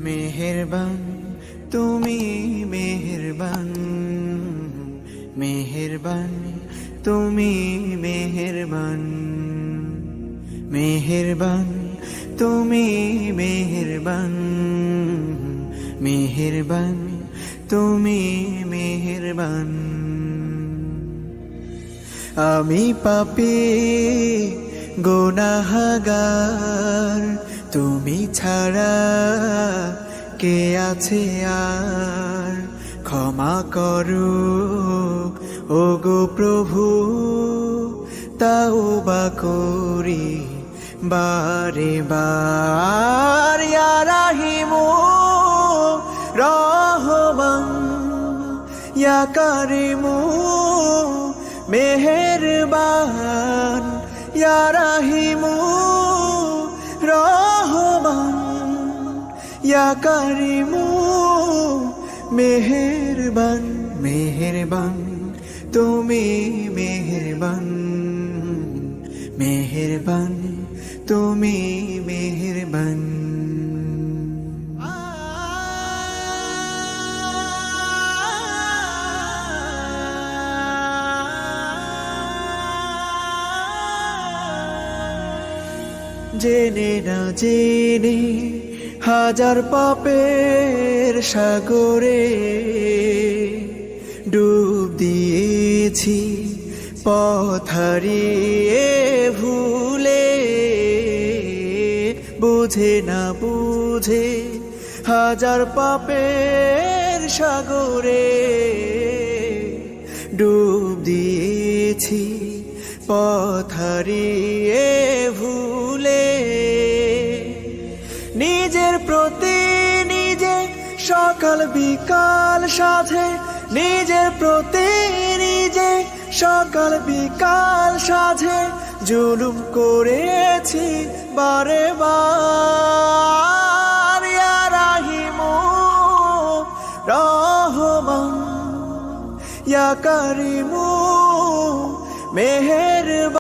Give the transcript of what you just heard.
মেহেরবান তুমি মেহেরবান, মেহেরবান তুমি মেহেরবান, মেহেরবান তুমি মেহেরবান, মেহেরবান তুমি মেহেরবান। আমি পাপী গুনাহগার, তুমি ছাড়া কে আছে আর? ক্ষমা করো ওগো প্রভু, তাওবা করি বারে বার। ইয়া রাহিমু রহমান, ইয়া কারিমু মেহেরবান, ইয়া রাহিমু রহমান, ইয়া কারিমু মেহেরবান। মেহেরবান তুমি মেহেরবান, মেহেরবান তুমি মেহেরবান। জেনে না জেনে হাজার পাপের সাগরে ডুব দিয়েছি, পথ হারিয়ে ভুলে। বুঝে না বুঝে হাজার পাপের সাগরে ডুব দিয়েছি, পথ হারিয়ে ভুলে। নিজের প্রতি নিজে সকাল বিকাল সাধে, নিজের প্রতি নিজে সকাল বিকাল সাধে জুলুম করেছি বারে বার। ইয়া রাহিমু রহমান, ইয়া কারিমু মেহেরবান।